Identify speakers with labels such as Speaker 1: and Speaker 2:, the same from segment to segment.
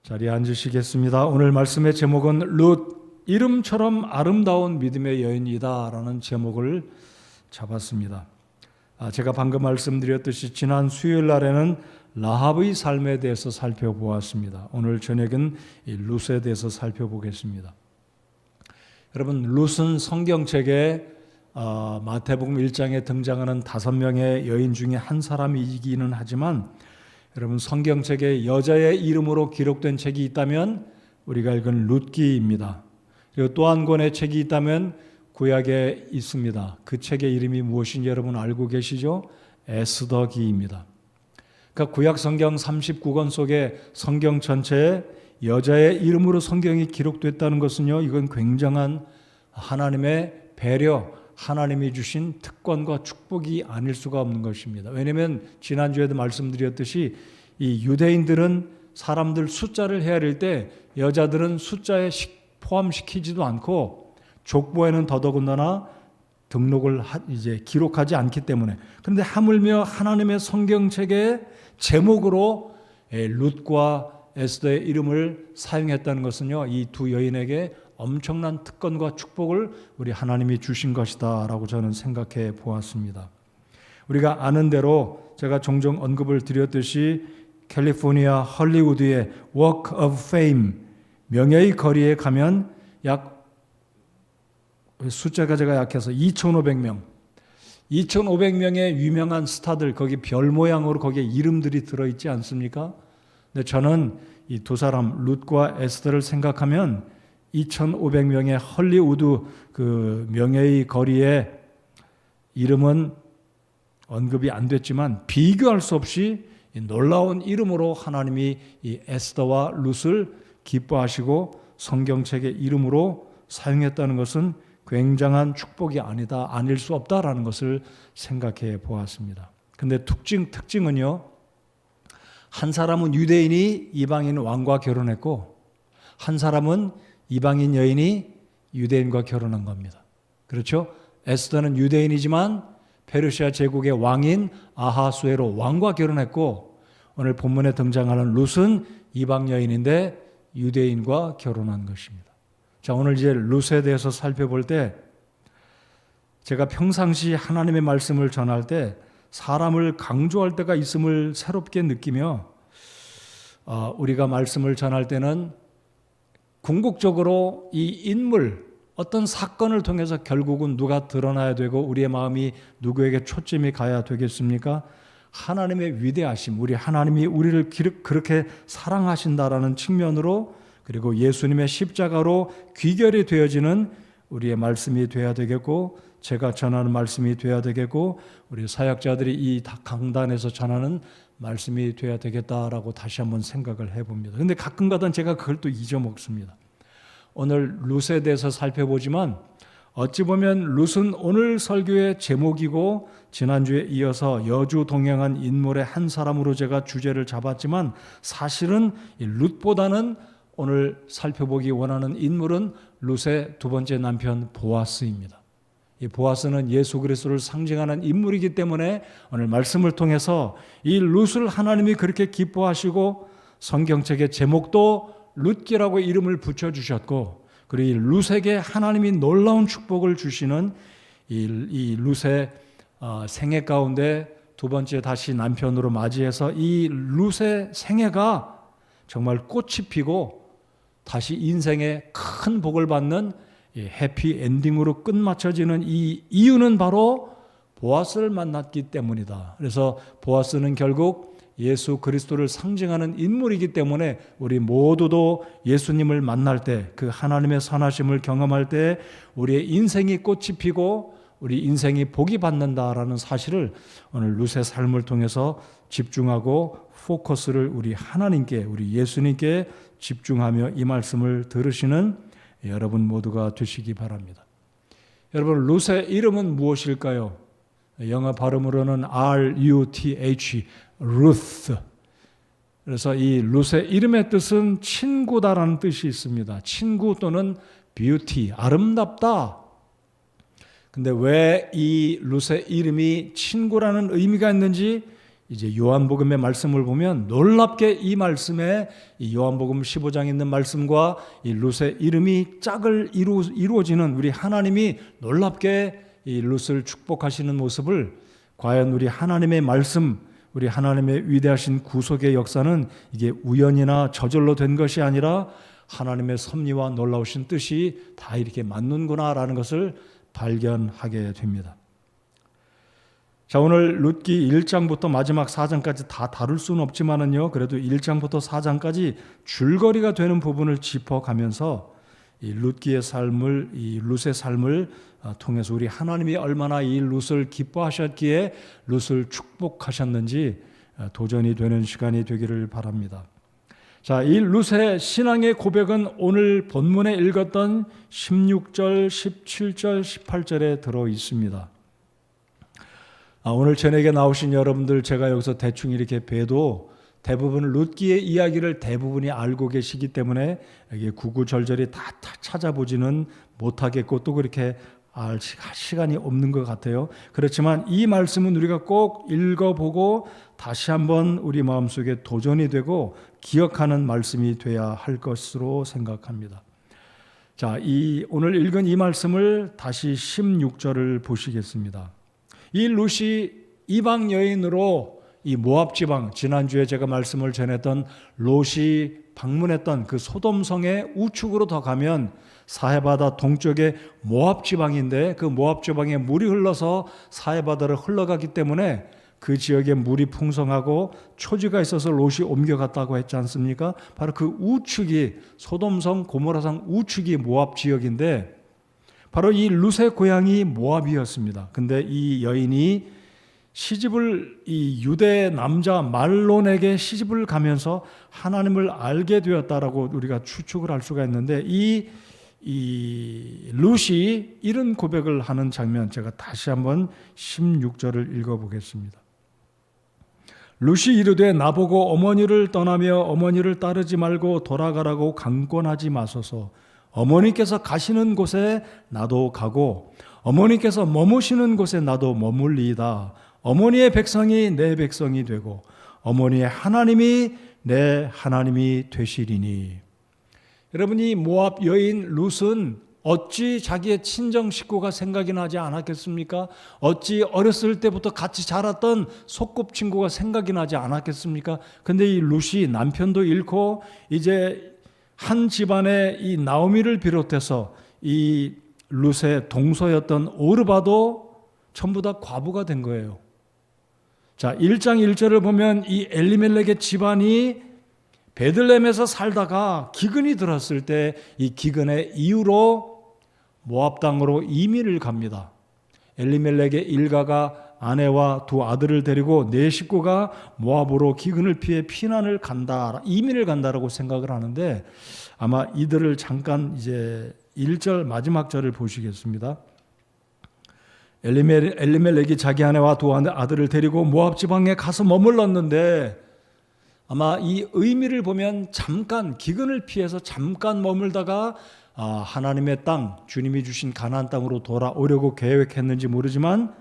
Speaker 1: 자리에 앉으시겠습니다. 오늘 말씀의 제목은 룻, 이름처럼 아름다운 믿음의 여인이다 라는 제목을 잡았습니다. 제가 방금 말씀드렸듯이 지난 수요일 날에는 라합의 삶에 대해서 살펴보았습니다. 오늘 저녁은 이 룻에 대해서 살펴보겠습니다. 여러분, 룻은 성경책에 마태복음 1장에 등장하는 5명의 여인 중에 한 사람이기는 하지만 여러분, 성경책에 여자의 이름으로 기록된 책이 있다면 우리가 읽은 룻기입니다. 그리고 또 한 권의 책이 있다면 구약에 있습니다. 그 책의 이름이 무엇인지 여러분 알고 계시죠? 에스더기입니다. 그러니까 구약 성경 39권 속에 성경 전체에 여자의 이름으로 성경이 기록됐다는 것은요, 이건 굉장한 하나님의 배려, 하나님이 주신 특권과 축복이 아닐 수가 없는 것입니다. 왜냐하면 지난주에도 말씀드렸듯이 이 유대인들은 사람들 숫자를 헤아릴 때 여자들은 숫자에 포함시키지도 않고 족보에는 더더군다나 등록을 이제 기록하지 않기 때문에, 그런데 하물며 하나님의 성경책의 제목으로 룻과 에스더의 이름을 사용했다는 것은요, 이 두 여인에게 엄청난 특권과 축복을 우리 하나님이 주신 것이다 라고 저는 생각해 보았습니다. 우리가 아는 대로 제가 종종 언급을 드렸듯이 캘리포니아 헐리우드의 Walk of Fame, 명예의 거리에 가면 약 숫자가 제가 약해서 2,500명 2,500명의 유명한 스타들, 거기 별 모양으로 거기에 이름들이 들어있지 않습니까? 근데 저는 이 두 사람 룻과 에스더를 생각하면 2,500명의 헐리우드 그 명예의 거리에 이름은 언급이 안 됐지만 비교할 수 없이 놀라운 이름으로 하나님이 이 에스더와 룻을 기뻐하시고 성경책의 이름으로 사용했다는 것은 굉장한 축복이 아닐 수 없다라는 것을 생각해 보았습니다. 근데 특징은요, 한 사람은 유대인이 이방인 왕과 결혼했고 한 사람은 이방인 여인이 유대인과 결혼한 겁니다. 그렇죠? 에스더는 유대인이지만 페르시아 제국의 왕인 아하수에로 왕과 결혼했고, 오늘 본문에 등장하는 룻은 이방 여인인데 유대인과 결혼한 것입니다. 자, 오늘 이제 룻에 대해서 살펴볼 때 제가 평상시 하나님의 말씀을 전할 때 사람을 강조할 때가 있음을 새롭게 느끼며 우리가 말씀을 전할 때는 궁극적으로 이 인물, 어떤 사건을 통해서 결국은 누가 드러나야 되고 우리의 마음이 누구에게 초점이 가야 되겠습니까? 하나님의 위대하심, 우리 하나님이 우리를 그렇게 사랑하신다라는 측면으로, 그리고 예수님의 십자가로 귀결이 되어지는 우리의 말씀이 돼야 되겠고, 제가 전하는 말씀이 돼야 되겠고, 우리 사역자들이 이 강단에서 전하는 말씀이 돼야 되겠다라고 다시 한번 생각을 해봅니다. 그런데 가끔가다 제가 그걸 또 잊어먹습니다. 오늘 룻에 대해서 살펴보지만 어찌 보면 룻은 오늘 설교의 제목이고 지난주에 이어서 여주 동행한 인물의 한 사람으로 제가 주제를 잡았지만 사실은 이 룻보다는 오늘 살펴보기 원하는 인물은 룻의 두 번째 남편 보아스입니다. 이 보아스는 예수 그리스도를 상징하는 인물이기 때문에 오늘 말씀을 통해서 이 룻을 하나님이 그렇게 기뻐하시고 성경책의 제목도 룻기라고 이름을 붙여주셨고, 그리고 이 룻에게 하나님이 놀라운 축복을 주시는 이 룻의 생애 가운데 두 번째 다시 남편으로 맞이해서 이 룻의 생애가 정말 꽃이 피고 다시 인생에 큰 복을 받는 해피 엔딩으로 끝마쳐지는 이 이유는 바로 보아스를 만났기 때문이다. 그래서 보아스는 결국 예수 그리스도를 상징하는 인물이기 때문에 우리 모두도 예수님을 만날 때, 그 하나님의 선하심을 경험할 때 우리의 인생이 꽃이 피고 우리 인생이 복이 받는다라는 사실을 오늘 룻의 삶을 통해서 집중하고 포커스를 우리 하나님께, 우리 예수님께 집중하며 이 말씀을 들으시는 여러분 모두가 되시기 바랍니다. 여러분, 룻의 이름은 무엇일까요? 영어 발음으로는 R-U-T-H, Ruth. 그래서 이 룻의 이름의 뜻은 친구다라는 뜻이 있습니다. 친구 또는 beauty, 아름답다. 근데 왜 이 룻의 이름이 친구라는 의미가 있는지 이제 요한복음의 말씀을 보면 놀랍게 이 말씀에 이 요한복음 15장에 있는 말씀과 이 룻의 이름이 짝을 이루어지는 우리 하나님이 놀랍게 이 룻을 축복하시는 모습을 과연 우리 하나님의 말씀, 우리 하나님의 위대하신 구속의 역사는 이게 우연이나 저절로 된 것이 아니라 하나님의 섭리와 놀라우신 뜻이 다 이렇게 맞는구나라는 것을 발견하게 됩니다. 자, 오늘 룻기 1장부터 마지막 4장까지 다 다룰 수는 없지만은요, 그래도 1장부터 4장까지 줄거리가 되는 부분을 짚어가면서 이 룻기의 삶을, 이 룻의 삶을 통해서 우리 하나님이 얼마나 이 룻을 기뻐하셨기에 룻을 축복하셨는지 도전이 되는 시간이 되기를 바랍니다. 자, 이 룻의 신앙의 고백은 오늘 본문에 읽었던 16절, 17절, 18절에 들어 있습니다. 오늘 저녁에 나오신 여러분들 제가 여기서 대충 이렇게 뵈도 대부분 룻기의 이야기를 대부분이 알고 계시기 때문에 이게 구구절절히 다 찾아보지는 못하겠고 또 그렇게 알 시간이 없는 것 같아요. 그렇지만 이 말씀은 우리가 꼭 읽어보고 다시 한번 우리 마음속에 도전이 되고 기억하는 말씀이 돼야 할 것으로 생각합니다. 자, 오늘 읽은 이 말씀을 다시 16절을 보시겠습니다. 이 룻이 이방 여인으로 이 모압 지방, 지난주에 제가 말씀을 전했던 롯이 방문했던 그 소돔성의 우측으로 더 가면 사해바다 동쪽에 모압 지방인데 그 모압 지방에 물이 흘러서 사해바다를 흘러가기 때문에 그 지역에 물이 풍성하고 초지가 있어서 롯이 옮겨갔다고 했지 않습니까? 바로 그 우측이 소돔성 고모라성 우측이 모압 지역인데 바로 이 룻의 고향이 모압이었습니다. 근데 이 여인이 시집을 이 유대 남자 말론에게 시집을 가면서 하나님을 알게 되었다라고 우리가 추측을 할 수가 있는데 이 룻이 이런 고백을 하는 장면 제가 다시 한번 16절을 읽어보겠습니다. 룻이 이르되 나보고 어머니를 떠나며 어머니를 따르지 말고 돌아가라고 강권하지 마소서. 어머니께서 가시는 곳에 나도 가고 어머니께서 머무시는 곳에 나도 머물리이다. 어머니의 백성이 내 백성이 되고 어머니의 하나님이 내 하나님이 되시리니. 여러분, 이 모압 여인 룻은 어찌 자기의 친정 식구가 생각이 나지 않았겠습니까? 어찌 어렸을 때부터 같이 자랐던 소꿉친구가 생각이 나지 않았겠습니까? 근데 이 룻이 남편도 잃고 이제 한 집안의 이 나오미를 비롯해서 이 룻의 동서였던 오르바도 전부 다 과부가 된 거예요. 자, 1장 1절을 보면 이 엘리멜렉의 집안이 베들레헴에서 살다가 기근이 들었을 때 이 기근의 이유로 모압 땅으로 이민을 갑니다. 엘리멜렉의 일가가 아내와 두 아들을 데리고 네 식구가 모압으로 기근을 피해 피난을 간다, 이민을 간다라고 생각을 하는데 아마 이들을 잠깐 이제 1절 마지막 절을 보시겠습니다. 엘리멜렉이 자기 아내와 두 아들을 데리고 모압 지방에 가서 머물렀는데 아마 이 의미를 보면 잠깐 기근을 피해서 잠깐 머물다가 하나님의 땅, 주님이 주신 가나안 땅으로 돌아오려고 계획했는지 모르지만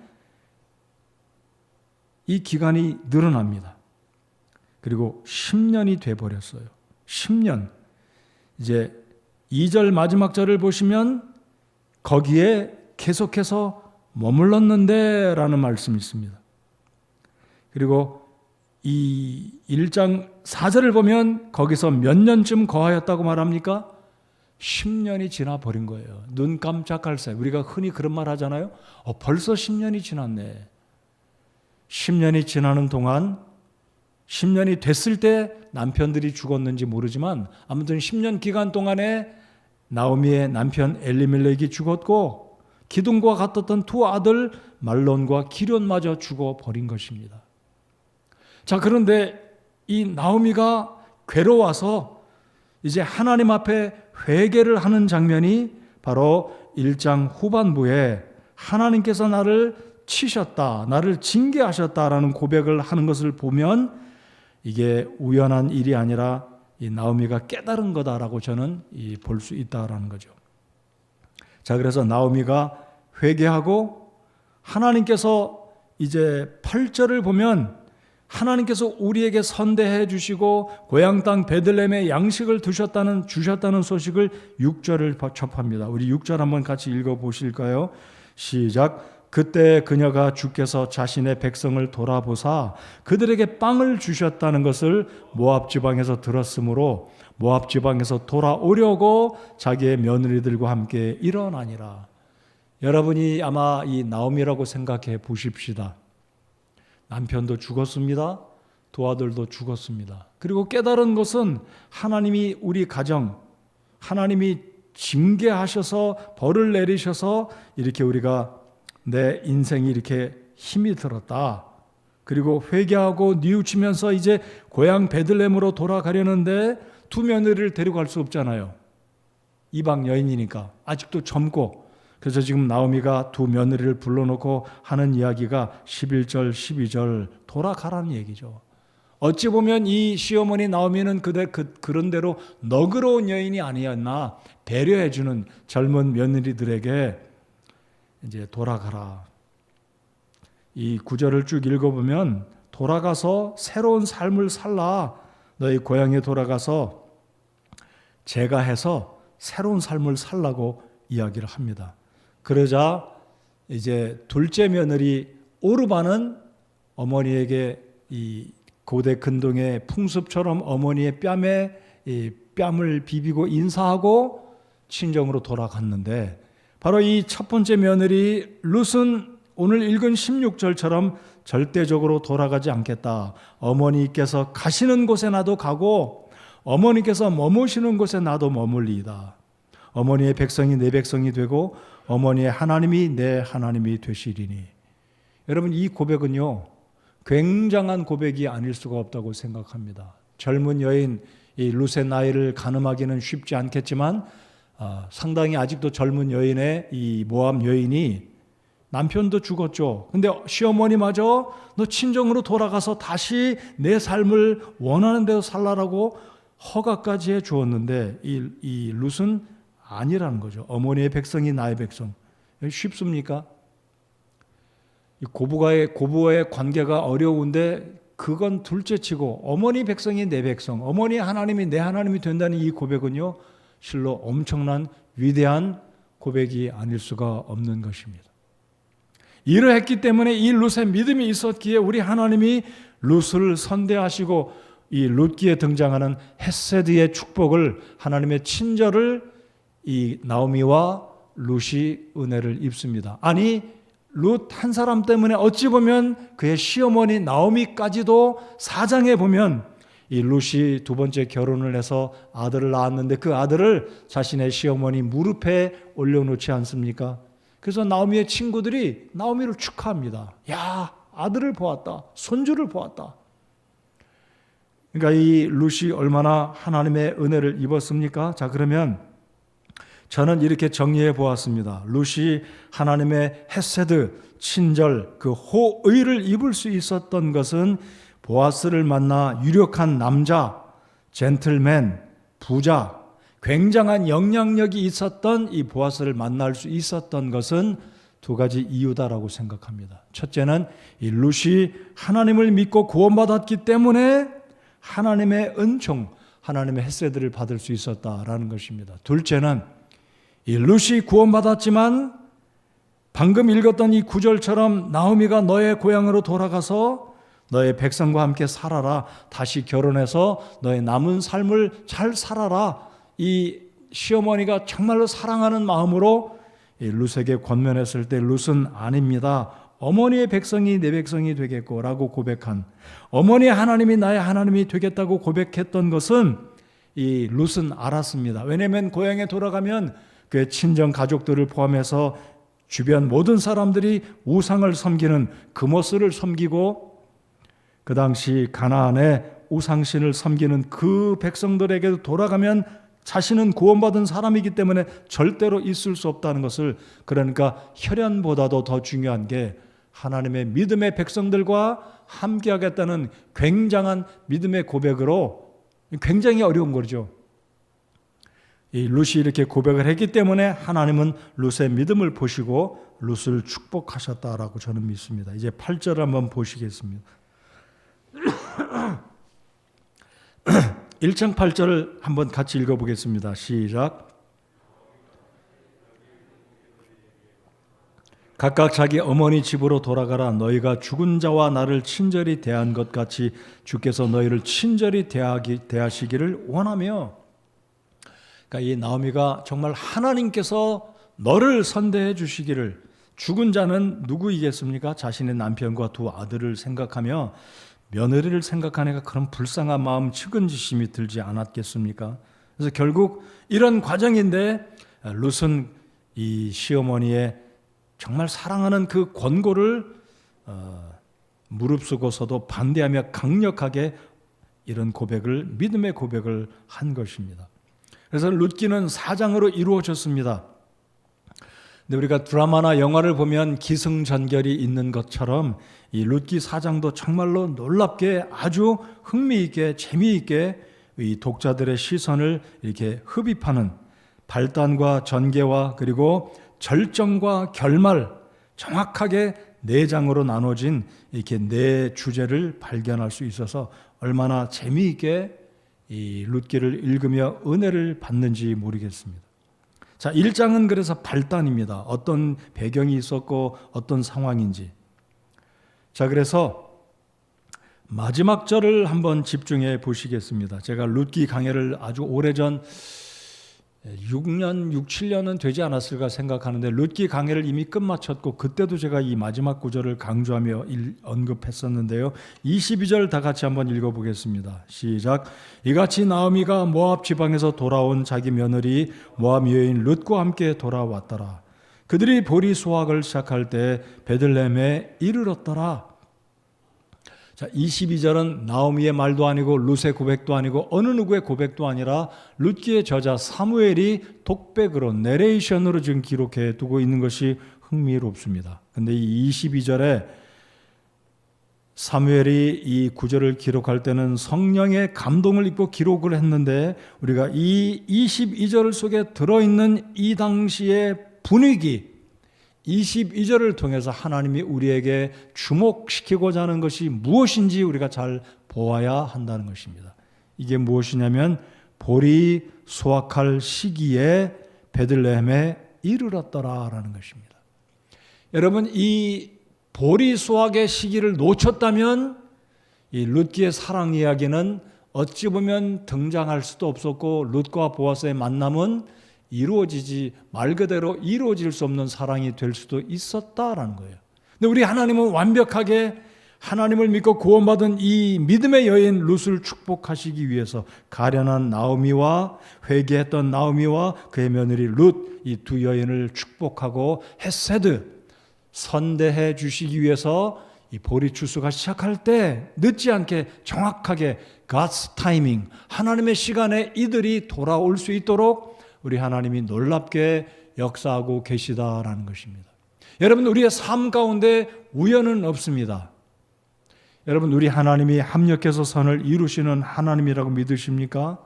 Speaker 1: 이 기간이 늘어납니다. 그리고 10년이 돼버렸어요. 10년. 이제 2절 마지막 절을 보시면 거기에 계속해서 머물렀는데 라는 말씀이 있습니다. 그리고 이 1장 4절을 보면 거기서 몇 년쯤 거하였다고 말합니까? 10년이 지나버린 거예요. 눈 깜짝할 새. 우리가 흔히 그런 말 하잖아요. 벌써 10년이 지났네. 10년이 지나는 동안 10년이 됐을 때 남편들이 죽었는지 모르지만 아무튼 10년 기간 동안에 나오미의 남편 엘리멜렉이 죽었고 기둥과 같았던 두 아들 말론과 기련마저 죽어버린 것입니다. 자, 그런데 이 나오미가 괴로워서 이제 하나님 앞에 회개를 하는 장면이 바로 1장 후반부에 하나님께서 나를 치셨다, 나를 징계하셨다라는 고백을 하는 것을 보면 이게 우연한 일이 아니라 이 나오미가 깨달은 거다라고 저는 볼 수 있다라는 거죠. 자, 그래서 나오미가 회개하고 하나님께서 이제 8절을 보면 하나님께서 우리에게 선대해 주시고 고향 땅 베들레헴에 양식을 주셨다는 소식을 6절을 접합니다. 우리 6절 한번 같이 읽어 보실까요? 시작. 그때 그녀가 주께서 자신의 백성을 돌아보사 그들에게 빵을 주셨다는 것을 모압 지방에서 들었으므로 모압 지방에서 돌아오려고 자기의 며느리들과 함께 일어나니라. 여러분이 아마 이 나오미라고 생각해 보십시다. 남편도 죽었습니다. 두 아들도 죽었습니다. 그리고 깨달은 것은 하나님이 우리 가정, 하나님이 징계하셔서 벌을 내리셔서 이렇게 우리가 내 인생이 이렇게 힘이 들었다. 그리고 회개하고 뉘우치면서 이제 고향 베들레헴으로 돌아가려는데 두 며느리를 데리고 갈 수 없잖아요. 이방 여인이니까 아직도 젊고. 그래서 지금 나오미가 두 며느리를 불러놓고 하는 이야기가 11절 12절 돌아가라는 얘기죠. 어찌 보면 이 시어머니 나오미는 그런 대로 너그러운 여인이 아니었나, 배려해주는 젊은 며느리들에게 이제 돌아가라. 이 구절을 쭉 읽어보면 돌아가서 새로운 삶을 살라. 너희 고향에 돌아가서 제가 해서 새로운 삶을 살라고 이야기를 합니다. 그러자 이제 둘째 며느리 오르바는 어머니에게 이 고대 근동의 풍습처럼 어머니의 뺨에 이 뺨을 비비고 인사하고 친정으로 돌아갔는데, 바로 이 첫 번째 며느리 룻은 오늘 읽은 16절처럼 절대적으로 돌아가지 않겠다. 어머니께서 가시는 곳에 나도 가고 어머니께서 머무시는 곳에 나도 머물리이다. 어머니의 백성이 내 백성이 되고 어머니의 하나님이 내 하나님이 되시리니. 여러분, 이 고백은요, 굉장한 고백이 아닐 수가 없다고 생각합니다. 젊은 여인 이 룻의 나이를 가늠하기는 쉽지 않겠지만 상당히 아직도 젊은 여인의 이 모압 여인이 남편도 죽었죠. 근데 시어머니마저 너 친정으로 돌아가서 다시 내 삶을 원하는 대로 살라라고 허가까지 해 주었는데 이 룻은 아니라는 거죠. 어머니의 백성이 나의 백성. 쉽습니까? 고부와의 관계가 어려운데 그건 둘째치고 어머니 백성이 내 백성, 어머니 하나님이 내 하나님이 된다는 이 고백은요, 실로 엄청난 위대한 고백이 아닐 수가 없는 것입니다. 이러했기 때문에 이 룻의 믿음이 있었기에 우리 하나님이 룻을 선대하시고 이 룻기에 등장하는 헤세드의 축복을, 하나님의 친절을 이 나오미와 룻이 은혜를 입습니다. 아니, 룻 한 사람 때문에 어찌 보면 그의 시어머니 나오미까지도 4장에 보면 이 룻이 두 번째 결혼을 해서 아들을 낳았는데 그 아들을 자신의 시어머니 무릎에 올려놓지 않습니까? 그래서 나오미의 친구들이 나오미를 축하합니다. 야, 아들을 보았다. 손주를 보았다. 그러니까 이 룻이 얼마나 하나님의 은혜를 입었습니까? 자, 그러면 저는 이렇게 정리해 보았습니다. 룻이 하나님의 헤세드, 친절, 그 호의를 입을 수 있었던 것은 보아스를 만나 유력한 남자, 젠틀맨, 부자, 굉장한 영향력이 있었던 이 보아스를 만날 수 있었던 것은 두 가지 이유다라고 생각합니다. 첫째는 이 룻이 하나님을 믿고 구원받았기 때문에 하나님의 은총, 하나님의 헤세드를 받을 수 있었다라는 것입니다. 둘째는 이 룻이 구원받았지만 방금 읽었던 이 구절처럼 나오미가 너의 고향으로 돌아가서 너의 백성과 함께 살아라. 다시 결혼해서 너의 남은 삶을 잘 살아라. 이 시어머니가 정말로 사랑하는 마음으로 이 룻에게 권면했을 때 룻은 아닙니다. 어머니의 백성이 내 백성이 되겠고 라고 고백한, 어머니의 하나님이 나의 하나님이 되겠다고 고백했던 것은 이 룻은 알았습니다. 왜냐하면 고향에 돌아가면 그의 친정 가족들을 포함해서 주변 모든 사람들이 우상을 섬기는 그모스를 섬기고 그 당시 가나안의 우상신을 섬기는 그 백성들에게도 돌아가면 자신은 구원받은 사람이기 때문에 절대로 있을 수 없다는 것을, 그러니까 혈연보다도 더 중요한 게 하나님의 믿음의 백성들과 함께하겠다는 굉장한 믿음의 고백으로, 굉장히 어려운 거죠. 이 룻이 이렇게 고백을 했기 때문에 하나님은 룻의 믿음을 보시고 룻을 축복하셨다라고 저는 믿습니다. 이제 8절 한번 보시겠습니다. 1장 8절을 한번 같이 읽어보겠습니다. 시작. 각각 자기 어머니 집으로 돌아가라. 너희가 죽은 자와 나를 친절히 대한 것 같이 주께서 너희를 친절히 대하시기를 원하며. 그러니까 이 나오미가 정말 하나님께서 너를 선대해 주시기를, 죽은 자는 누구이겠습니까? 자신의 남편과 두 아들을 생각하며 며느리를 생각하니까 그런 불쌍한 마음, 측은지심이 들지 않았겠습니까? 그래서 결국 이런 과정인데 룻은 이 시어머니의 정말 사랑하는 그 권고를 무릅쓰고서도 반대하며 강력하게 이런 고백을, 믿음의 고백을 한 것입니다. 그래서 룻기는 사장으로 이루어졌습니다. 근데 우리가 드라마나 영화를 보면 기승전결이 있는 것처럼 이 룻기 사장도 정말로 놀랍게 아주 흥미있게 재미있게 이 독자들의 시선을 이렇게 흡입하는 발단과 전개와 그리고 절정과 결말, 정확하게 4장으로 나눠진 이렇게 4 주제를 발견할 수 있어서 얼마나 재미있게 이 룻기를 읽으며 은혜를 받는지 모르겠습니다. 자, 1장은 그래서 발단입니다. 어떤 배경이 있었고 어떤 상황인지. 자, 그래서 마지막 절을 한번 집중해 보시겠습니다. 제가 룻기 강해를 아주 오래전 6년, 6, 7년은 되지 않았을까 생각하는데 룻기 강해를 이미 끝마쳤고 그때도 제가 이 마지막 구절을 강조하며 언급했었는데요. 22절 다 같이 한번 읽어보겠습니다. 시작. 이같이 나오미가 모압 지방에서 돌아온 자기 며느리 모압 여인 룻과 함께 돌아왔더라. 그들이 보리 수확을 시작할 때 베들레헴에 이르렀더라. 자, 22절은 나오미의 말도 아니고 룻의 고백도 아니고 어느 누구의 고백도 아니라 룻기의 저자 사무엘이 독백으로 내레이션으로 지금 기록해 두고 있는 것이 흥미롭습니다. 근데 이 22절에 사무엘이 이 구절을 기록할 때는 성령의 감동을 입고 기록을 했는데 우리가 이 22절 속에 들어있는 이 당시의 분위기, 22절을 통해서 하나님이 우리에게 주목시키고자 하는 것이 무엇인지 우리가 잘 보아야 한다는 것입니다. 이게 무엇이냐면 보리 수확할 시기에 베들레헴에 이르렀더라라는 것입니다. 여러분, 이 보리 수확의 시기를 놓쳤다면 이 룻기의 사랑 이야기는 어찌 보면 등장할 수도 없었고 룻과 보아스의 만남은 이루어지지, 말 그대로 이루어질 수 없는 사랑이 될 수도 있었다라는 거예요. 근데 우리 하나님은 완벽하게 하나님을 믿고 구원받은 이 믿음의 여인 룻을 축복하시기 위해서 가련한 나오미와 회개했던 나오미와 그의 며느리 룻, 이 두 여인을 축복하고 헤세드, 선대해 주시기 위해서 이 보리 추수가 시작할 때 늦지 않게 정확하게 God's timing, 하나님의 시간에 이들이 돌아올 수 있도록 우리 하나님이 놀랍게 역사하고 계시다라는 것입니다. 여러분, 우리의 삶 가운데 우연은 없습니다. 여러분, 우리 하나님이 합력해서 선을 이루시는 하나님이라고 믿으십니까?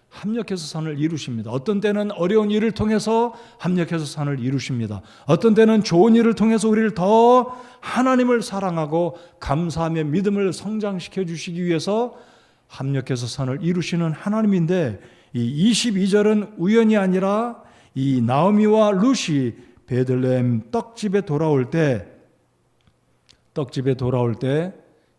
Speaker 1: 합력해서 선을 이루십니다. 어떤 때는 어려운 일을 통해서 합력해서 선을 이루십니다. 어떤 때는 좋은 일을 통해서 우리를 더 하나님을 사랑하고 감사하며 믿음을 성장시켜 주시기 위해서 합력해서 선을 이루시는 하나님인데 이 22절은 우연이 아니라 이 나오미와 룻이 베들레헴 떡집에 돌아올 때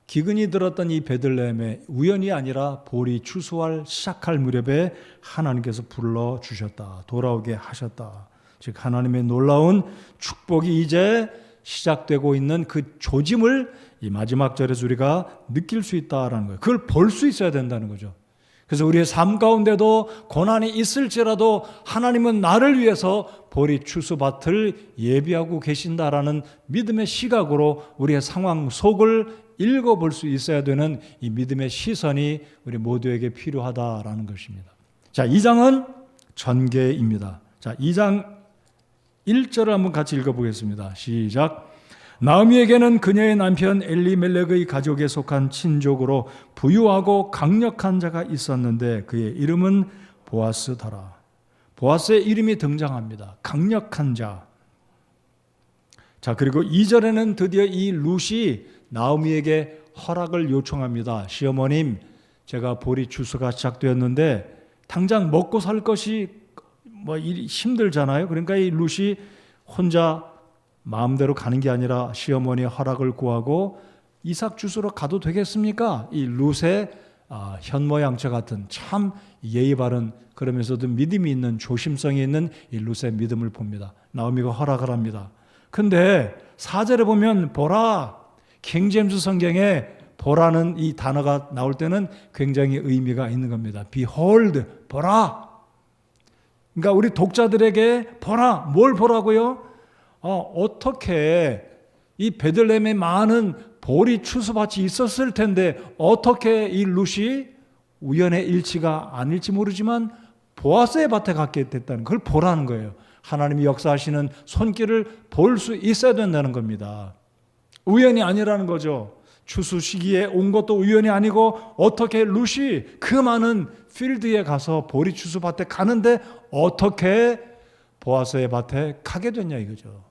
Speaker 1: 기근이 들었던 이 베들레헴에 우연이 아니라 보리 추수할 시작할 무렵에 하나님께서 불러주셨다. 돌아오게 하셨다. 즉 하나님의 놀라운 축복이 이제 시작되고 있는 그 조짐을 이 마지막 절에서 우리가 느낄 수 있다라는 거예요. 그걸 볼 수 있어야 된다는 거죠. 그래서 우리의 삶 가운데도 고난이 있을지라도 하나님은 나를 위해서 보리 추수밭을 예비하고 계신다라는 믿음의 시각으로 우리의 상황 속을 읽어볼 수 있어야 되는 이 믿음의 시선이 우리 모두에게 필요하다라는 것입니다. 자, 2장은 전개입니다. 자, 2장 1절을 한번 같이 읽어보겠습니다. 시작. 나오미에게는 그녀의 남편 엘리멜렉의 가족에 속한 친족으로 부유하고 강력한 자가 있었는데 그의 이름은 보아스더라. 보아스의 이름이 등장합니다. 강력한 자. 자, 그리고 2절에는 드디어 이 룻이 나오미에게 허락을 요청합니다. 시어머님, 제가 보리 추수가 시작되었는데 당장 먹고 살 것이 힘들잖아요. 그러니까 이 룻이 혼자 마음대로 가는 게 아니라 시어머니의 허락을 구하고 이삭 주스러 가도 되겠습니까? 이 룻의 현모양처 같은 참 예의 바른, 그러면서도 믿음이 있는, 조심성이 있는 이 룻의 믿음을 봅니다. 나오미가 허락을 합니다. 근데 4절에 보면 보라, 킹제임스 성경에 보라는 이 단어가 나올 때는 굉장히 의미가 있는 겁니다. Behold, 보라. 그러니까 우리 독자들에게 보라, 뭘 보라고요? 어떻게 이 베들레헴에 많은 보리 추수밭이 있었을 텐데 어떻게 이 룻이 우연의 일치가 아닐지 모르지만 보아스의 밭에 갔게 됐다는 걸 보라는 거예요. 하나님이 역사하시는 손길을 볼 수 있어야 된다는 겁니다. 우연이 아니라는 거죠. 추수 시기에 온 것도 우연이 아니고 어떻게 룻이 그 많은 필드에 가서 보리 추수밭에 가는데 어떻게 보아스의 밭에 가게 됐냐 이거죠.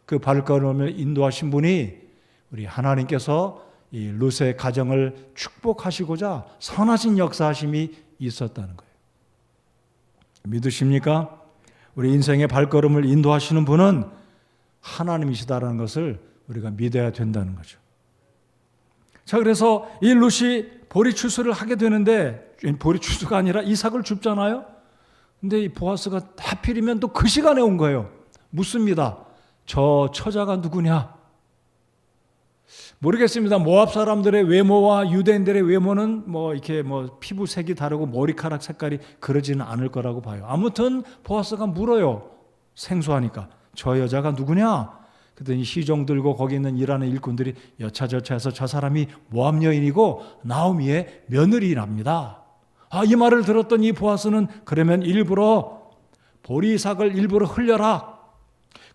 Speaker 1: 그 발걸음을 인도하신 분이 우리 하나님께서 이 룻의 가정을 축복하시고자 선하신 역사하심이 있었다는 거예요. 믿으십니까? 우리 인생의 발걸음을 인도하시는 분은 하나님이시다라는 것을 우리가 믿어야 된다는 거죠. 자, 그래서 이 룻이 보리 추수를 하게 되는데, 보리 추수가 아니라 이삭을 줍잖아요. 근데 이 보아스가 하필이면 또 그 시간에 온 거예요. 묻습니다. 저 처자가 누구냐? 모르겠습니다. 모압 사람들의 외모와 유대인들의 외모는 이렇게 피부색이 다르고 머리카락 색깔이 그러지는 않을 거라고 봐요. 아무튼 보아스가 물어요. 생소하니까. 저 여자가 누구냐? 그랬더니 시종 들고 거기 있는 일하는 일꾼들이 여차저차해서 저 사람이 모압 여인이고 나오미의 며느리랍니다. 이 말을 들었던 이 보아스는 그러면 일부러 보리삭을 일부러 흘려라.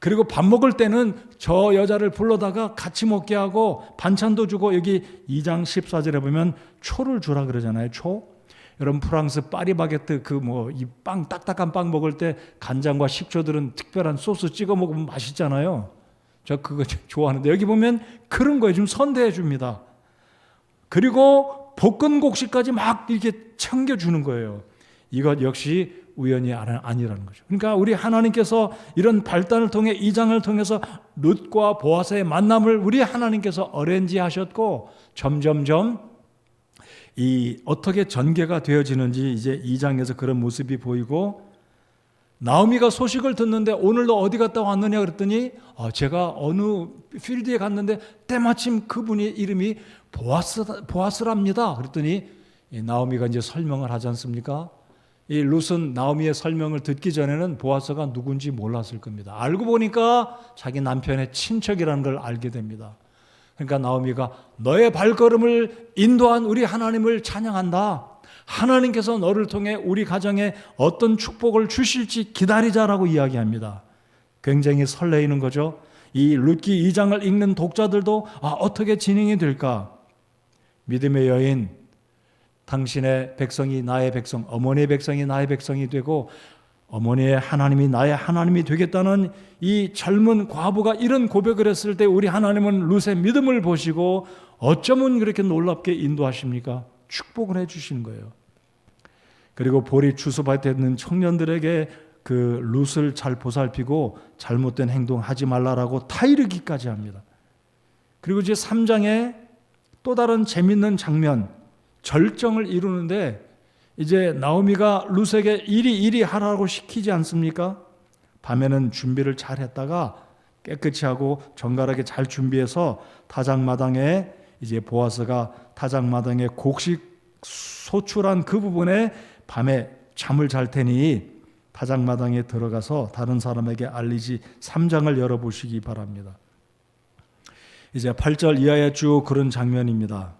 Speaker 1: 그리고 밥 먹을 때는 저 여자를 불러다가 같이 먹게 하고 반찬도 주고, 여기 2장 14절에 보면 초를 주라 그러잖아요. 초. 여러분 프랑스 파리바게뜨 이 빵, 딱딱한 빵 먹을 때 간장과 식초들은 특별한 소스 찍어 먹으면 맛있잖아요. 저 그거 좋아하는데 여기 보면 그런 거에 좀 선대해 줍니다. 그리고 볶은 곡식까지 막 이렇게 챙겨주는 거예요. 이것 역시 우연이 아니라는 거죠. 그러니까 우리 하나님께서 이런 발단을 통해, 이 장을 통해서 룻과 보아스의 만남을 우리 하나님께서 어레인지 하셨고, 점점점 이 어떻게 전개가 되어지는지 이제 이 장에서 그런 모습이 보이고, 나오미가 소식을 듣는데 오늘도 어디 갔다 왔느냐 그랬더니 제가 어느 필드에 갔는데 때마침 그분의 이름이 보아스랍니다. 그랬더니 나오미가 이제 설명을 하지 않습니까? 이 룻은 나오미의 설명을 듣기 전에는 보아스가 누군지 몰랐을 겁니다. 알고 보니까 자기 남편의 친척이라는 걸 알게 됩니다. 그러니까 나오미가 너의 발걸음을 인도한 우리 하나님을 찬양한다. 하나님께서 너를 통해 우리 가정에 어떤 축복을 주실지 기다리자라고 이야기합니다. 굉장히 설레이는 거죠. 이 룻기 2장을 읽는 독자들도 어떻게 진행이 될까? 믿음의 여인, 당신의 백성이 나의 백성, 어머니의 백성이 나의 백성이 되고 어머니의 하나님이 나의 하나님이 되겠다는 이 젊은 과부가 이런 고백을 했을 때 우리 하나님은 룻의 믿음을 보시고 어쩌면 그렇게 놀랍게 인도하십니까? 축복을 해 주시는 거예요. 그리고 보리 추수밭에 있는 청년들에게 그 룻을 잘 보살피고 잘못된 행동 하지 말라라고 타이르기까지 합니다. 그리고 이제 3장에 또 다른 재밌는 장면, 절정을 이루는데 이제 나오미가 룻에게 이리 하라고 시키지 않습니까? 밤에는 준비를 잘 했다가 깨끗이 하고 정갈하게 잘 준비해서 타작마당에 이제 보아스가 타작마당에 곡식 소출한 그 부분에 밤에 잠을 잘 테니 타작마당에 들어가서 다른 사람에게 알리지. 3장을 열어보시기 바랍니다. 이제 8절 이하에 쭉 그런 장면입니다.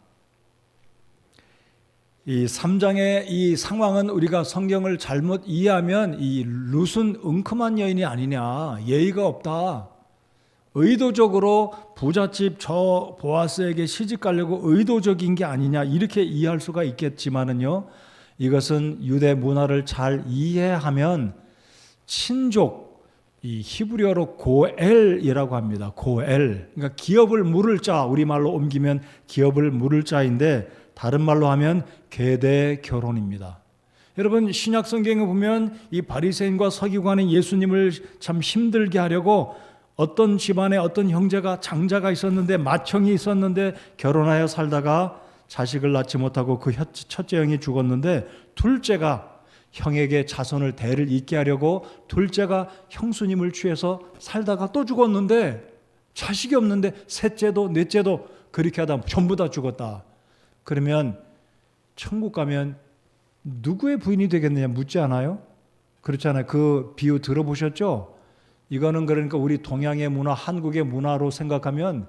Speaker 1: 이 3장의 이 상황은 우리가 성경을 잘못 이해하면 이 룻은 은큼한 여인이 아니냐, 예의가 없다, 의도적으로 부잣집 저 보아스에게 시집 가려고 의도적인 게 아니냐, 이렇게 이해할 수가 있겠지만은요, 이것은 유대 문화를 잘 이해하면 친족, 이 히브리어로 고엘이라고 합니다. 고엘. 그러니까 기업을 물을 자, 우리말로 옮기면 기업을 물을 자인데 다른 말로 하면 계대 결혼입니다. 여러분 신약 성경에 보면 이 바리새인과 서기관인 예수님을 참 힘들게 하려고 어떤 집안에 어떤 형제가 장자가 있었는데 맏형이 있었는데 결혼하여 살다가 자식을 낳지 못하고 그 첫째 형이 죽었는데 둘째가 형에게 자손을 대를 잇게 하려고 둘째가 형수님을 취해서 살다가 또 죽었는데 자식이 없는데 셋째도 넷째도 그렇게 하다 전부 다 죽었다. 그러면 천국 가면 누구의 부인이 되겠느냐 묻지 않아요? 그렇잖아요. 그 비유 들어보셨죠? 이거는 그러니까 우리 동양의 문화, 한국의 문화로 생각하면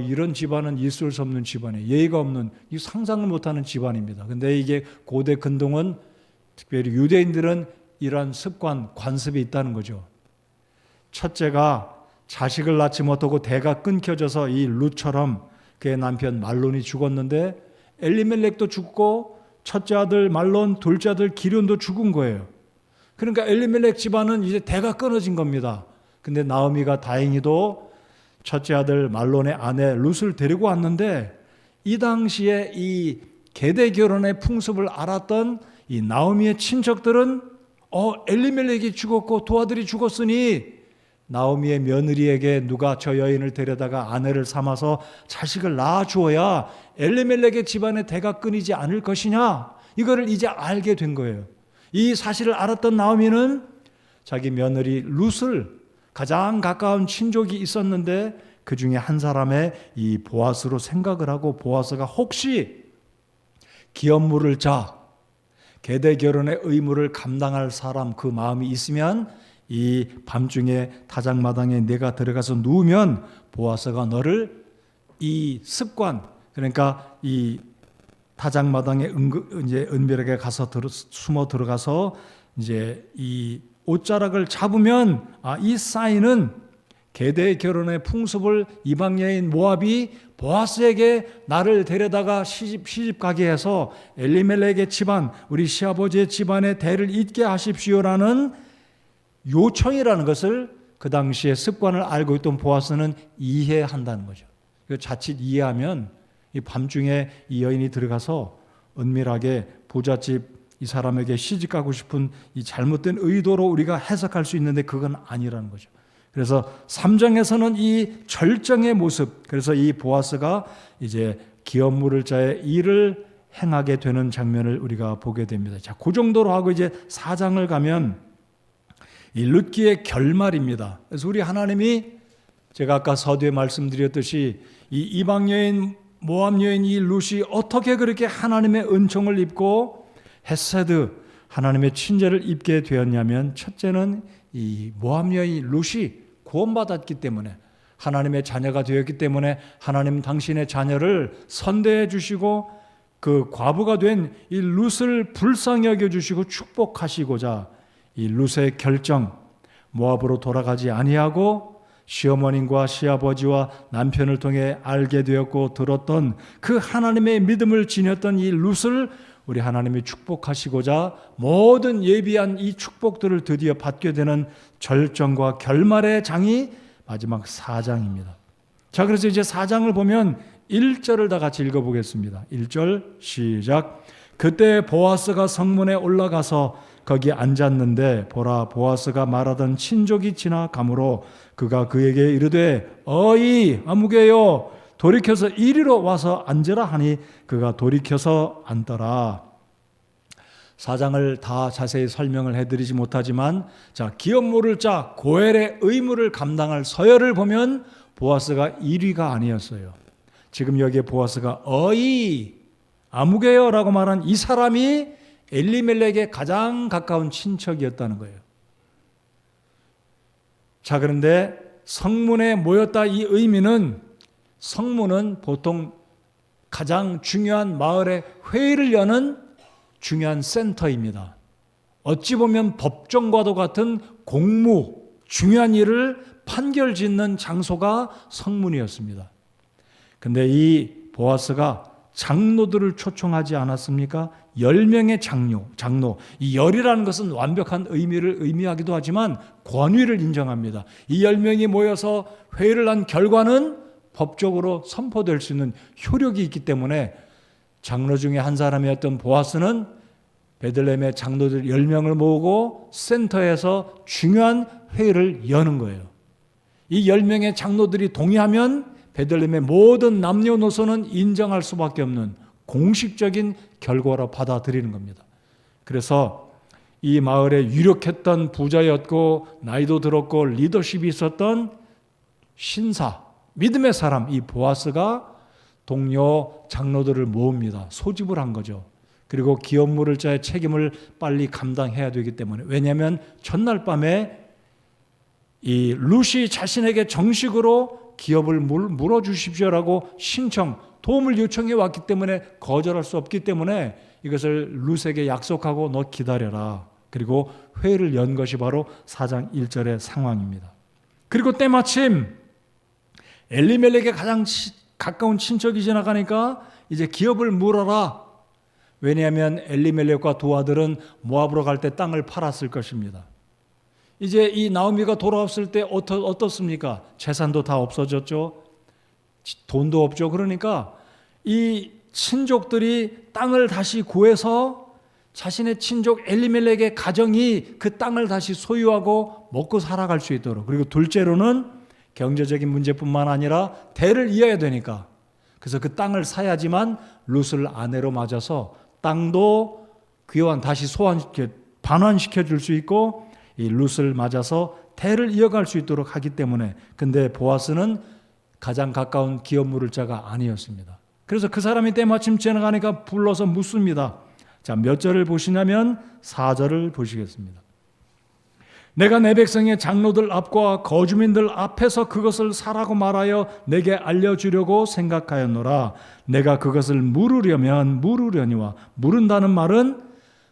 Speaker 1: 이런 집안은 있을 수 없는 집안이에요. 예의가 없는, 상상을 못하는 집안입니다. 근데 이게 고대 근동은 특별히 유대인들은 이러한 습관, 관습이 있다는 거죠. 첫째가 자식을 낳지 못하고 대가 끊겨져서 이 룻처럼 그의 남편 말론이 죽었는데 엘리멜렉도 죽고 첫째 아들 말론, 둘째 아들 기륜도 죽은 거예요. 그러니까 엘리멜렉 집안은 이제 대가 끊어진 겁니다. 근데 나오미가 다행히도 첫째 아들 말론의 아내 룻을 데리고 왔는데 이 당시에 이 계대 결혼의 풍습을 알았던 이 나오미의 친척들은 엘리멜렉이 죽었고 두 아들이 죽었으니 나오미의 며느리에게 누가 저 여인을 데려다가 아내를 삼아서 자식을 낳아주어야 엘리멜렉의 집안의 대가 끊이지 않을 것이냐, 이거를 이제 알게 된 거예요. 이 사실을 알았던 나오미는 자기 며느리 룻을 가장 가까운 친족이 있었는데 그 중에 한 사람의 이 보아스로 생각을 하고 보아스가 혹시 기업 물을 자, 계대 결혼의 의무를 감당할 사람 그 마음이 있으면 이 밤중에 타작마당에 내가 들어가서 누우면 보아스가 너를 이 습관, 그러니까 이 타작마당에 이제 은밀하게 가서 숨어 들어가서 이제 이 옷자락을 잡으면 이 사인은 계대 결혼의 풍습을 이방 여인 모압이 보아스에게 나를 데려다가 시집 가게 해서 엘리멜렉의 집안, 우리 시아버지의 집안의 대를 잇게 하십시오라는 요청이라는 것을 그 당시에 습관을 알고 있던 보아스는 이해한다는 거죠. 자칫 이해하면 이 밤중에 이 여인이 들어가서 은밀하게 부잣집 이 사람에게 시집가고 싶은 이 잘못된 의도로 우리가 해석할 수 있는데 그건 아니라는 거죠. 그래서 3장에서는 이 절정의 모습, 그래서 이 보아스가 이제 기업 물을 자의 일을 행하게 되는 장면을 우리가 보게 됩니다. 자, 그 정도로 하고 이제 4장을 가면 이 룻기의 결말입니다. 그래서 우리 하나님이 제가 아까 서두에 말씀드렸듯이 이 이방 여인 모압 여인 이 룻이 어떻게 그렇게 하나님의 은총을 입고 헤세드 하나님의 친절을 입게 되었냐면 첫째는 이 모압 여인 룻이 구원받았기 때문에 하나님의 자녀가 되었기 때문에 하나님 당신의 자녀를 선대해 주시고 그 과부가 된 이 룻을 불쌍히 여겨 주시고 축복하시고자 이 룻의 결정 모압으로 돌아가지 아니하고 시어머님과 시아버지와 남편을 통해 알게 되었고 들었던 그 하나님의 믿음을 지녔던 이 룻을 우리 하나님이 축복하시고자 모든 예비한 이 축복들을 드디어 받게 되는 절정과 결말의 장이 마지막 4장입니다. 자, 그래서 이제 4장을 보면 1절을 다 같이 읽어보겠습니다. 1절 시작. 그때 보아스가 성문에 올라가서 거기 앉았는데 보라 보아스가 말하던 친족이 지나가므로 그가 그에게 이르되 어이 아무개여 돌이켜서 이리로 와서 앉으라 하니 그가 돌이켜서 앉더라. 4장을 다 자세히 설명을 해드리지 못하지만 자, 기업 물을 자 고엘의 의무를 감당할 서열을 보면 보아스가 1위가 아니었어요. 지금 여기에 보아스가 어이 아무개여라고 말한 이 사람이 엘리멜렉의 가장 가까운 친척이었다는 거예요. 자, 그런데 성문에 모였다 이 의미는 성문은 보통 가장 중요한 마을의 회의를 여는 중요한 센터입니다. 어찌 보면 법정과도 같은 공무, 중요한 일을 판결 짓는 장소가 성문이었습니다. 근데 이 보아스가 장로들을 초청하지 않았습니까? 10명의 장로. 이 열이라는 것은 완벽한 의미를 의미하기도 하지만 권위를 인정합니다. 이 10명이 모여서 회의를 한 결과는 법적으로 선포될 수 있는 효력이 있기 때문에 장로 중에 한 사람이었던 보아스는 베들레헴의 장로들 10명을 모으고 센터에서 중요한 회의를 여는 거예요. 이 10명의 장로들이 동의하면 베들레헴의 모든 남녀노소는 인정할 수밖에 없는 공식적인 결과로 받아들이는 겁니다. 그래서 이 마을에 유력했던 부자였고 나이도 들었고 리더십이 있었던 신사, 믿음의 사람 이 보아스가 동료 장로들을 모읍니다. 소집을 한 거죠. 그리고 기업 물을 자의 책임을 빨리 감당해야 되기 때문에, 왜냐하면 전날 밤에 이 룻이 자신에게 정식으로 기업을 물어주십시오라고 도움을 요청해 왔기 때문에 거절할 수 없기 때문에 이것을 룻에게 약속하고 너 기다려라. 그리고 회의를 연 것이 바로 4장 1절의 상황입니다. 그리고 때마침 엘리멜렉의 가장 가까운 친척이 지나가니까 이제 기업을 물어라. 왜냐하면 엘리멜렉과 두 아들은 모압으로 갈 때 땅을 팔았을 것입니다. 이제 이 나오미가 돌아왔을 때 어떻습니까? 재산도 다 없어졌죠. 돈도 없죠. 그러니까 이 친족들이 땅을 다시 구해서 자신의 친족 엘리멜렉의 가정이 그 땅을 다시 소유하고 먹고 살아갈 수 있도록, 그리고 둘째로는 경제적인 문제뿐만 아니라 대를 이어야 되니까, 그래서 그 땅을 사야지만 룻을 아내로 맞아서 땅도 귀환 다시 반환시켜 줄 수 있고 이 룻을 맞아서 대를 이어갈 수 있도록 하기 때문에. 근데 보아스는 가장 가까운 기업 물을 자가 아니었습니다. 그래서 그 사람이 때마침 지나가니까 불러서 묻습니다. 자, 몇 절을 보시냐면 4절을 보시겠습니다. 내가 내 백성의 장로들 앞과 거주민들 앞에서 그것을 사라고 말하여 내게 알려주려고 생각하였노라. 내가 그것을 물으려니와, 물은다는 말은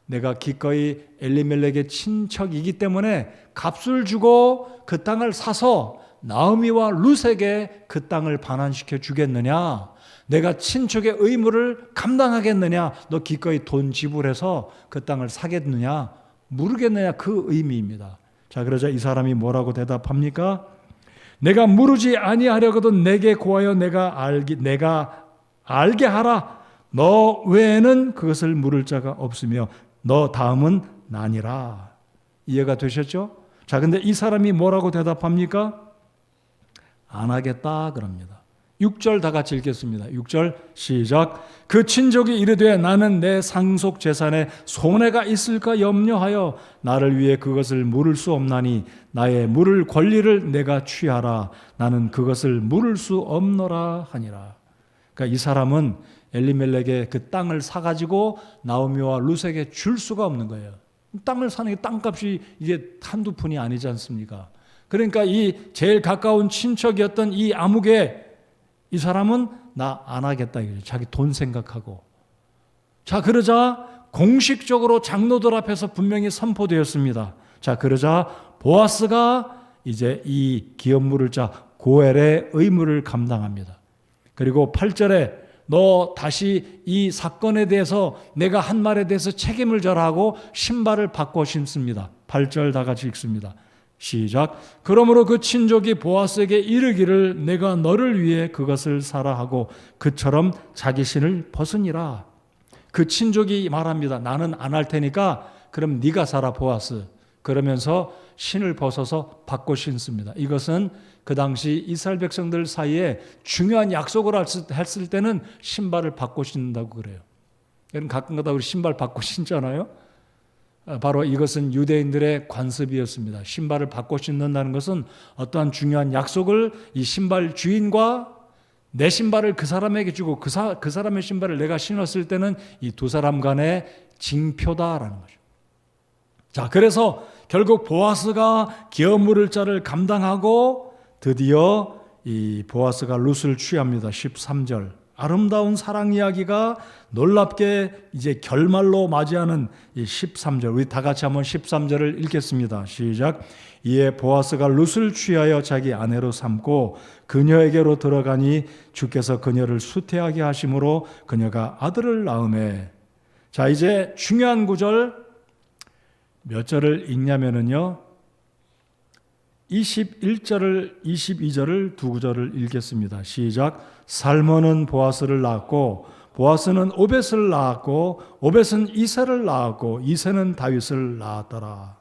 Speaker 1: 내가 기꺼이 엘리멜렉의 친척이기 때문에 값을 주고 그 땅을 사서 나오미와 룻에게 그 땅을 반환시켜 주겠느냐, 내가 친척의 의무를 감당하겠느냐, 너 기꺼이 돈 지불해서 그 땅을 사겠느냐, 물으겠느냐, 그 의미입니다. 자, 그러자 이 사람이 뭐라고 대답합니까? 내가 물으지 아니하려거든 내게 구하여 내가 알게 하라. 너 외에는 그것을 물을 자가 없으며 너 다음은 나니라. 이해가 되셨죠? 자, 근데 이 사람이 뭐라고 대답합니까? 안 하겠다 그럽니다. 6절 다 같이 읽겠습니다. 6절 시작. 그 친족이 이르되 나는 내 상속 재산에 손해가 있을까 염려하여 나를 위해 그것을 물을 수 없나니 나의 물을 권리를 내가 취하라. 나는 그것을 물을 수 없노라 하니라. 그러니까 이 사람은 엘리멜렉의 그 땅을 사가지고 나오미와 룻에게 줄 수가 없는 거예요. 땅을 사는 게 땅값이 이게 한두 푼이 아니지 않습니까? 그러니까 이 제일 가까운 친척이었던 이 아무개, 이 사람은 나 안 하겠다 이거죠. 자기 돈 생각하고. 자, 그러자 공식적으로 장로들 앞에서 분명히 선포되었습니다. 자, 그러자 보아스가 이제 이 기업 물을 자 고엘의 의무를 감당합니다. 그리고 8절에 너 다시 이 사건에 대해서 내가 한 말에 대해서 책임을 져라 하고 신발을 바꿔 신습니다. 8절 다 같이 읽습니다. 시작. 그러므로 그 친족이 보아스에게 이르기를 내가 너를 위해 그것을 사라 하고 그처럼 자기 신을 벗으니라. 그 친족이 말합니다. 나는 안 할 테니까 그럼 네가 사라 보아스. 그러면서 신을 벗어서 바꿔 신습니다. 이것은 그 당시 이스라엘 백성들 사이에 중요한 약속을 했을 때는 신발을 바꿔 신는다고 그래요. 여러분 가끔가다 우리 신발 바꿔 신잖아요. 바로 이것은 유대인들의 관습이었습니다. 신발을 바꿔 신는다는 것은 어떠한 중요한 약속을 이 신발 주인과 내 신발을 그 사람에게 주고 그 사람의 신발을 내가 신었을 때는 이 두 사람 간의 징표다라는 거죠. 자, 그래서 결국 보아스가 기업 물을 자를 감당하고 드디어 이 보아스가 룻을 취합니다. 13절. 아름다운 사랑 이야기가 놀랍게 이제 결말로 맞이하는 이 13절. 우리 다 같이 한번 13절을 읽겠습니다. 시작. 이에 보아스가 룻을 취하여 자기 아내로 삼고 그녀에게로 들어가니 주께서 그녀를 수태하게 하심으로 그녀가 아들을 낳으매. 자, 이제 중요한 구절 몇 절을 읽냐면은요, 21절을 22절을 두 구절을 읽겠습니다. 시작. 살몬은 보아스를 낳았고 보아스는 오벳을 낳았고 오벳은 이새를 낳았고 이새는 다윗을 낳았더라.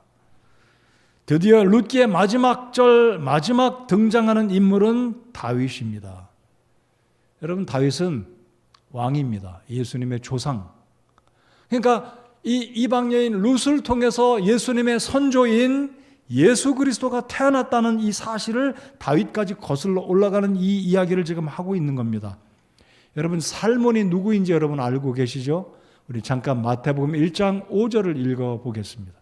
Speaker 1: 드디어 룻기의 마지막 등장하는 인물은 다윗입니다. 여러분, 다윗은 왕입니다. 예수님의 조상. 그러니까 이 이방 여인 룻을 통해서 예수님의 선조인 예수 그리스도가 태어났다는 이 사실을 다윗까지 거슬러 올라가는 이 이야기를 지금 하고 있는 겁니다. 여러분, 살몬이 누구인지 여러분 알고 계시죠? 우리 잠깐 마태복음 1장 5절을 읽어보겠습니다.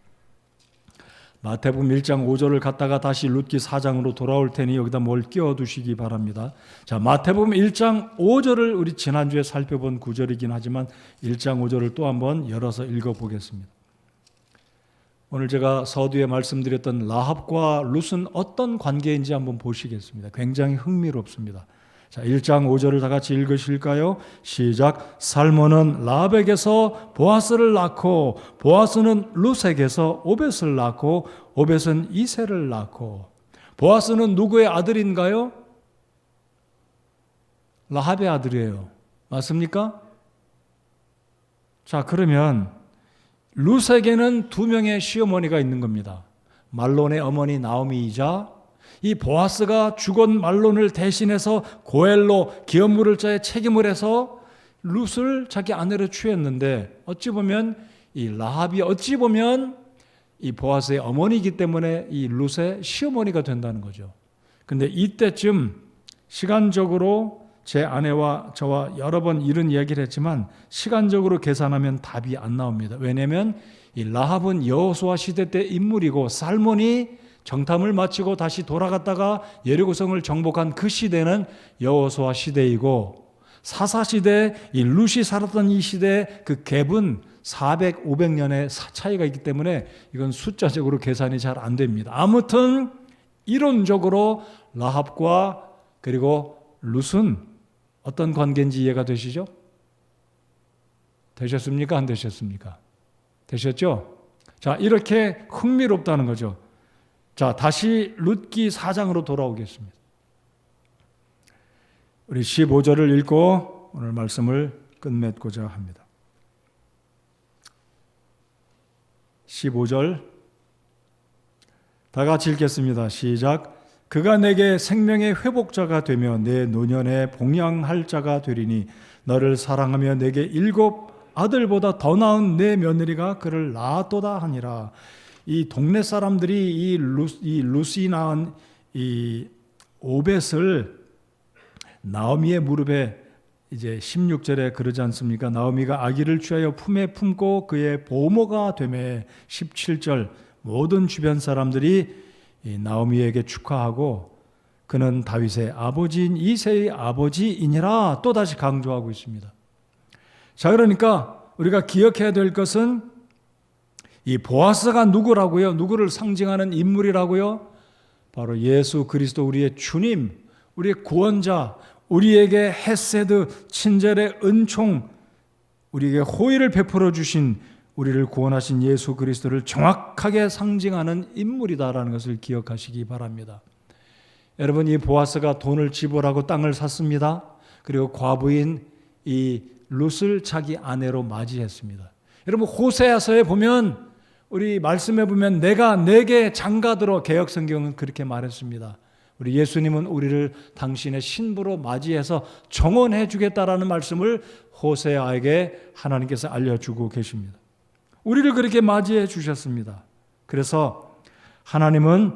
Speaker 1: 마태복음 1장 5절을 갖다가 다시 룻기 4장으로 돌아올 테니 여기다 뭘 끼워두시기 바랍니다. 자, 마태복음 1장 5절을 우리 지난주에 살펴본 구절이긴 하지만 1장 5절을 또 한번 열어서 읽어보겠습니다. 오늘 제가 서두에 말씀드렸던 라합과 룻은 어떤 관계인지 한번 보시겠습니다. 굉장히 흥미롭습니다. 자, 1장 5절을 다 같이 읽으실까요? 시작. 살몬은 라합에게서 보아스를 낳고 보아스는 룻에게서 오벳을 낳고 오벳은 이새를 낳고. 보아스는 누구의 아들인가요? 라합의 아들이에요. 맞습니까? 자, 그러면 룻에게는 두 명의 시어머니가 있는 겁니다. 말론의 어머니 나오미이자 이 보아스가 죽은 말론을 대신해서 고엘로 기업물을 자에 책임을 해서 룻을 자기 아내로 취했는데, 어찌 보면 이 라합이 어찌 보면 이 보아스의 어머니이기 때문에 이 룻의 시어머니가 된다는 거죠. 근데 이때쯤 시간적으로 제 아내와 저와 여러 번 이런 이야기를 했지만 시간적으로 계산하면 답이 안 나옵니다. 왜냐하면 이 라합은 여호수아 시대 때 인물이고 살몬이 정탐을 마치고 다시 돌아갔다가 여리고성을 정복한 그 시대는 여호수아 시대이고, 사사시대 이 룻이 살았던 이 시대 그 갭은 400, 500년의 차이가 있기 때문에 이건 숫자적으로 계산이 잘 안 됩니다. 아무튼 이론적으로 라합과 그리고 룻은 어떤 관계인지 이해가 되시죠? 되셨습니까? 안 되셨습니까? 되셨죠? 자, 이렇게 흥미롭다는 거죠. 자, 다시 룻기 4장으로 돌아오겠습니다. 우리 15절을 읽고 오늘 말씀을 끝맺고자 합니다. 15절 다 같이 읽겠습니다. 시작. 그가 내게 생명의 회복자가 되며 내 노년에 봉양할 자가 되리니 너를 사랑하며 내게 7 아들보다 더 나은 내 며느리가 그를 낳았도다 하니라. 이 동네 사람들이 이 룻이 낳은 이 오벳을 나오미의 무릎에 이제 16절에 그러지 않습니까? 나오미가 아기를 취하여 품에 품고 그의 보모가 되매 17절 모든 주변 사람들이 이 나오미에게 축하하고 그는 다윗의 아버지인 이새의 아버지이니라 또다시 강조하고 있습니다. 자, 그러니까 우리가 기억해야 될 것은 이 보아스가 누구라고요? 누구를 상징하는 인물이라고요? 바로 예수 그리스도 우리의 주님, 우리의 구원자, 우리에게 헤세드, 친절의 은총, 우리에게 호의를 베풀어 주신 우리를 구원하신 예수 그리스도를 정확하게 상징하는 인물이다라는 것을 기억하시기 바랍니다. 여러분, 이 보아스가 돈을 지불하고 땅을 샀습니다. 그리고 과부인 이 룻을 자기 아내로 맞이했습니다. 여러분, 호세아서에 보면 우리 말씀해 보면 내가 내게 장가들어, 개역성경은 그렇게 말했습니다. 우리 예수님은 우리를 당신의 신부로 맞이해서 정원해 주겠다라는 말씀을 호세아에게 하나님께서 알려주고 계십니다. 우리를 그렇게 맞이해 주셨습니다. 그래서 하나님은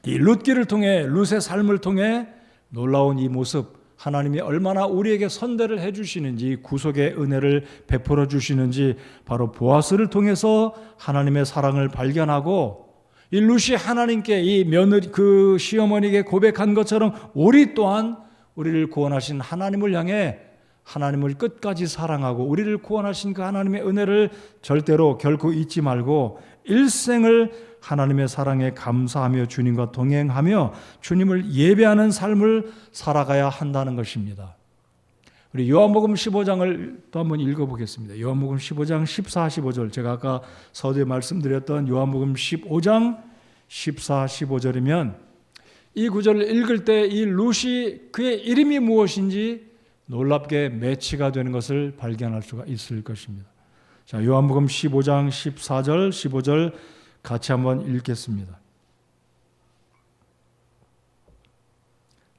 Speaker 1: 이 룻기를 통해, 룻의 삶을 통해 놀라운 이 모습, 하나님이 얼마나 우리에게 선대를 해주시는지, 구속의 은혜를 베풀어 주시는지 바로 보아스를 통해서 하나님의 사랑을 발견하고, 이 룻이 하나님께 이 며느리 그 시어머니에게 고백한 것처럼 우리 또한 우리를 구원하신 하나님을 향해 하나님을 끝까지 사랑하고 우리를 구원하신 그 하나님의 은혜를 절대로 결코 잊지 말고 일생을 하나님의 사랑에 감사하며 주님과 동행하며 주님을 예배하는 삶을 살아가야 한다는 것입니다. 우리 요한복음 15장을 또 한번 읽어보겠습니다. 요한복음 15장 14, 15절, 제가 아까 서두에 말씀드렸던 요한복음 15장 14, 15절이면 이 구절을 읽을 때 이 룻이 그의 이름이 무엇인지 놀랍게 매치가 되는 것을 발견할 수가 있을 것입니다. 자, 요한복음 15장 14절, 15절 같이 한번 읽겠습니다.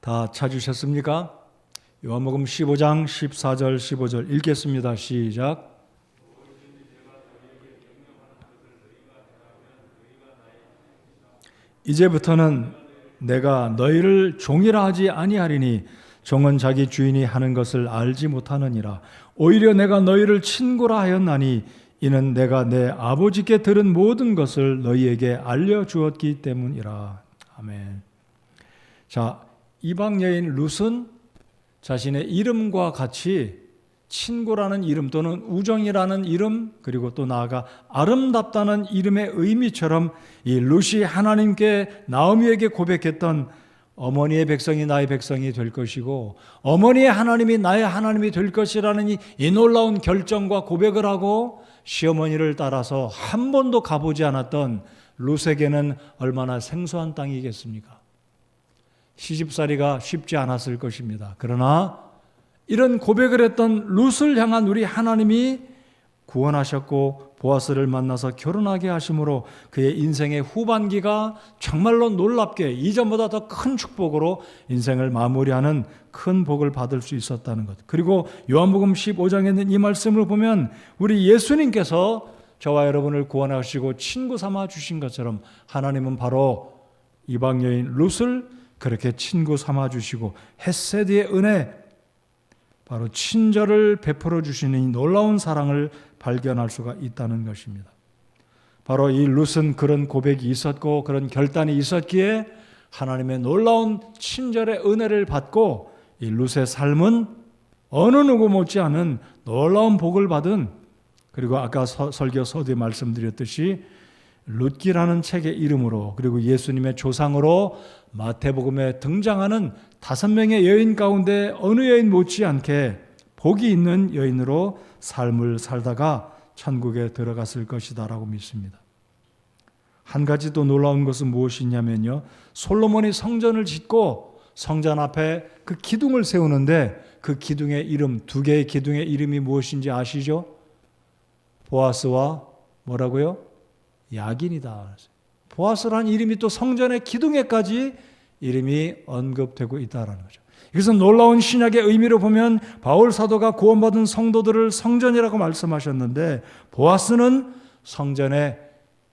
Speaker 1: 다 찾으셨습니까? 요한복음 15장 14절, 15절 읽겠습니다. 시작. 이제부터는 내가 너희를 종이라 하지 아니하리니 종은 자기 주인이 하는 것을 알지 못하느니라. 오히려 내가 너희를 친구라 하였나니 이는 내가 내 아버지께 들은 모든 것을 너희에게 알려주었기 때문이라. 아멘. 자, 이방 여인 룻은 자신의 이름과 같이 친구라는 이름 또는 우정이라는 이름, 그리고 또 나아가 아름답다는 이름의 의미처럼 이 룻이 하나님께 나오미에게 고백했던 어머니의 백성이 나의 백성이 될 것이고 어머니의 하나님이 나의 하나님이 될 것이라는 이 놀라운 결정과 고백을 하고 시어머니를 따라서 한 번도 가보지 않았던 룻에게는 얼마나 생소한 땅이겠습니까? 시집살이가 쉽지 않았을 것입니다. 그러나 이런 고백을 했던 룻을 향한 우리 하나님이 구원하셨고 보아스를 만나서 결혼하게 하심으로 그의 인생의 후반기가 정말로 놀랍게 이전보다 더 큰 축복으로 인생을 마무리하는 큰 복을 받을 수 있었다는 것. 그리고 요한복음 15장에 있는 이 말씀을 보면 우리 예수님께서 저와 여러분을 구원하시고 친구 삼아 주신 것처럼 하나님은 바로 이방 여인 룻을 그렇게 친구 삼아 주시고 헤세드의 은혜, 바로 친절을 베풀어 주시는 이 놀라운 사랑을 발견할 수가 있다는 것입니다. 바로 이 룻은 그런 고백이 있었고 그런 결단이 있었기에 하나님의 놀라운 친절의 은혜를 받고 이 룻의 삶은 어느 누구 못지않은 놀라운 복을 받은, 그리고 아까 설교 서두에 말씀드렸듯이 룻기라는 책의 이름으로 그리고 예수님의 조상으로 마태복음에 등장하는 5명의 여인 가운데 어느 여인 못지않게 복이 있는 여인으로 삶을 살다가 천국에 들어갔을 것이다 라고 믿습니다. 한 가지 또 놀라운 것은 무엇이냐면요, 솔로몬이 성전을 짓고 성전 앞에 그 기둥을 세우는데 그 기둥의 이름, 2개의 기둥의 이름이 무엇인지 아시죠? 보아스와 뭐라고요? 야긴이다. 보아스라는 이름이 또 성전의 기둥에까지 이름이 언급되고 있다는 거죠. 이것은 놀라운 신약의 의미로 보면 바울 사도가 구원받은 성도들을 성전이라고 말씀하셨는데 보아스는 성전의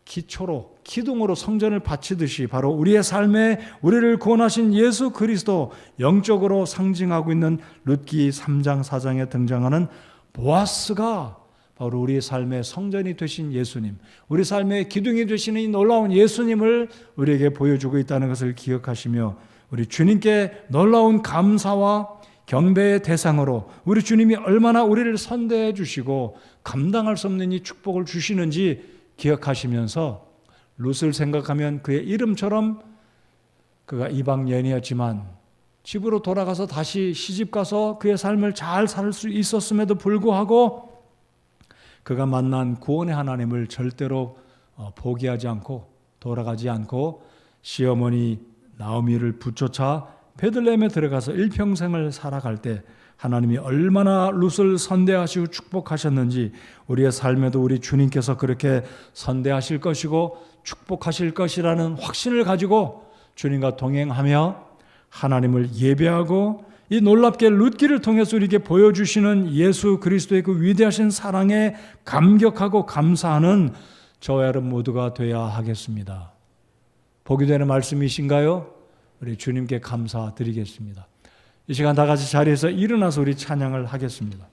Speaker 1: 기초로, 기둥으로 성전을 바치듯이 바로 우리의 삶에 우리를 구원하신 예수 그리스도 영적으로 상징하고 있는 룻기 3장 4장에 등장하는 보아스가 바로 우리의 삶의 성전이 되신 예수님, 우리 삶의 기둥이 되시는 이 놀라운 예수님을 우리에게 보여주고 있다는 것을 기억하시며 우리 주님께 놀라운 감사와 경배의 대상으로 우리 주님이 얼마나 우리를 선대해 주시고 감당할 수 없는 이 축복을 주시는지 기억하시면서 룻을 생각하면 그의 이름처럼 그가 이방 여인이었지만 집으로 돌아가서 다시 시집가서 그의 삶을 잘 살 수 있었음에도 불구하고 그가 만난 구원의 하나님을 절대로 포기하지 않고 돌아가지 않고 시어머니 나오미를 붙여차 베들레헴에 들어가서 일평생을 살아갈 때 하나님이 얼마나 룻을 선대하시고 축복하셨는지 우리의 삶에도 우리 주님께서 그렇게 선대하실 것이고 축복하실 것이라는 확신을 가지고 주님과 동행하며 하나님을 예배하고 이 놀랍게 룻기를 통해서 우리에게 보여주시는 예수 그리스도의 그 위대하신 사랑에 감격하고 감사하는 저와 여러분 모두가 되어야 하겠습니다. 복이 되는 말씀이신가요? 우리 주님께 감사드리겠습니다. 이 시간 다 같이 자리에서 일어나서 우리 찬양을 하겠습니다.